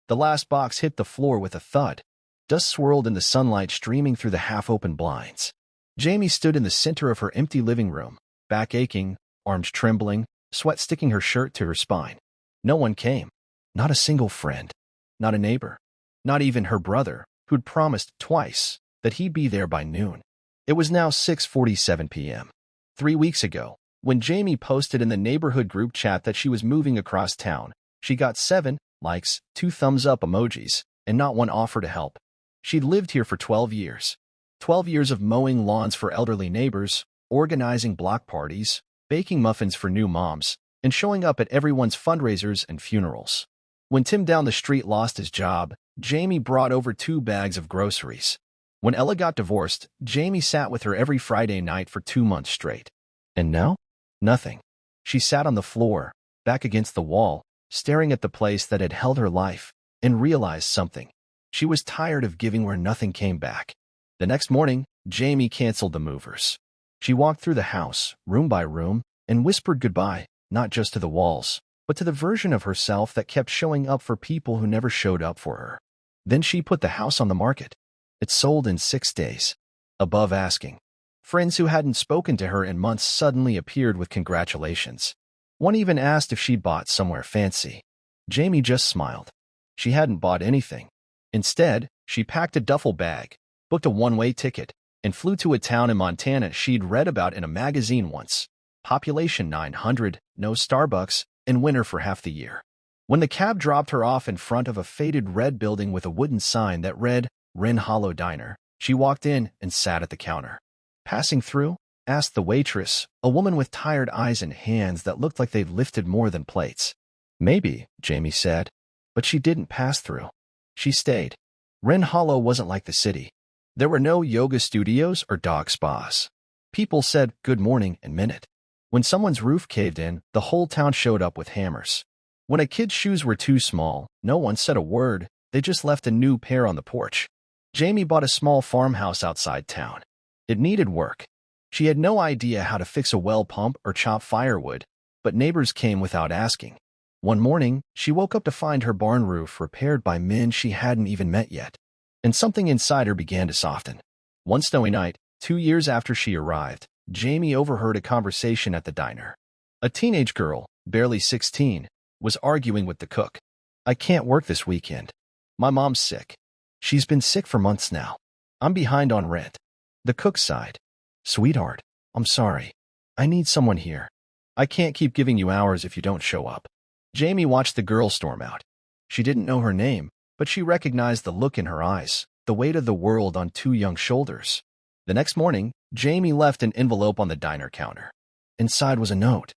The last box hit the floor with a thud. Dust swirled in the sunlight streaming through the half-open blinds. Jamie stood in the center of her empty living room, back aching, arms trembling, sweat sticking her shirt to her spine. No one came. Not a single friend. Not a neighbor. Not even her brother, who'd promised twice that he'd be there by noon. It was now 6:47 p.m. 3 weeks ago, when Jamie posted in the neighborhood group chat that she was moving across town, she got 7 likes, 2 thumbs-up emojis, and not one offer to help. She'd lived here for 12 years. 12 years of mowing lawns for elderly neighbors, organizing block parties, baking muffins for new moms, and showing up at everyone's fundraisers and funerals. When Tim down the street lost his job, Jamie brought over 2 bags of groceries. When Ella got divorced, Jamie sat with her every Friday night for 2 months straight. And now? Nothing. She sat on the floor, back against the wall, staring at the place that had held her life, and realized something. She was tired of giving where nothing came back. The next morning, Jamie canceled the movers. She walked through the house, room by room, and whispered goodbye, not just to the walls, but to the version of herself that kept showing up for people who never showed up for her. Then she put the house on the market. It sold in 6 days. Above asking. Friends who hadn't spoken to her in months suddenly appeared with congratulations. One even asked if she'd bought somewhere fancy. Jamie just smiled. She hadn't bought anything. Instead, she packed a duffel bag, booked a one-way ticket, and flew to a town in Montana she'd read about in a magazine once. Population 900, no Starbucks, and winter for half the year. When the cab dropped her off in front of a faded red building with a wooden sign that read, Wren Hollow Diner, she walked in and sat at the counter. Passing through, asked the waitress, a woman with tired eyes and hands that looked like they'd lifted more than plates. Maybe, Jamie said, but she didn't pass through. She stayed. Wren Hollow wasn't like the city. There were no yoga studios or dog spas. People said good morning and meant it. When someone's roof caved in, the whole town showed up with hammers. When a kid's shoes were too small, no one said a word, they just left a new pair on the porch. Jamie bought a small farmhouse outside town. It needed work. She had no idea how to fix a well pump or chop firewood, but neighbors came without asking. One morning, she woke up to find her barn roof repaired by men she hadn't even met yet. And something inside her began to soften. One snowy night, 2 years after she arrived, Jamie overheard a conversation at the diner. A teenage girl, barely 16, was arguing with the cook. "I can't work this weekend. My mom's sick. She's been sick for months now. I'm behind on rent." The cook sighed. "Sweetheart, I'm sorry. I need someone here. I can't keep giving you hours if you don't show up." Jamie watched the girl storm out. She didn't know her name, but she recognized the look in her eyes, the weight of the world on 2 young shoulders. The next morning, Jamie left an envelope on the diner counter. Inside was a note.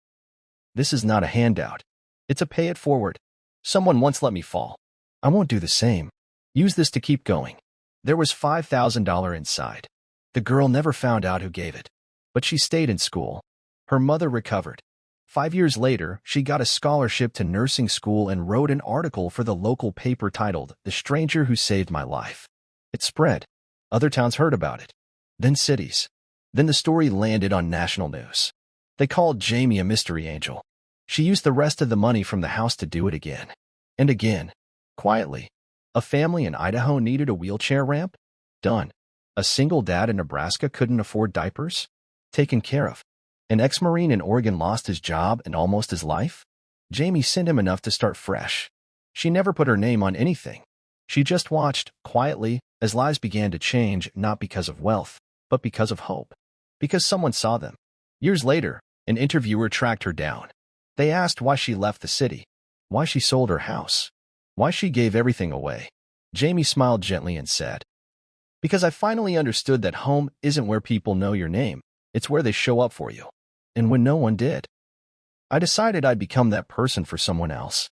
"This is not a handout. It's a pay it forward. Someone once let me fall. I won't do the same. Use this to keep going." There was $5,000 inside. The girl never found out who gave it. But she stayed in school. Her mother recovered. 5 years later, she got a scholarship to nursing school and wrote an article for the local paper titled, "The Stranger Who Saved My Life." It spread. Other towns heard about it. Then cities. Then the story landed on national news. They called Jamie a mystery angel. She used the rest of the money from the house to do it again. And again. Quietly. A family in Idaho needed a wheelchair ramp? Done. A single dad in Nebraska couldn't afford diapers? Taken care of. An ex-Marine in Oregon lost his job and almost his life? Jamie sent him enough to start fresh. She never put her name on anything. She just watched, quietly, as lives began to change, not because of wealth, but because of hope. Because someone saw them. Years later, an interviewer tracked her down. They asked why she left the city, why she sold her house, why she gave everything away. Jamie smiled gently and said, "Because I finally understood that home isn't where people know your name, it's where they show up for you." And when no one did, I decided I'd become that person for someone else.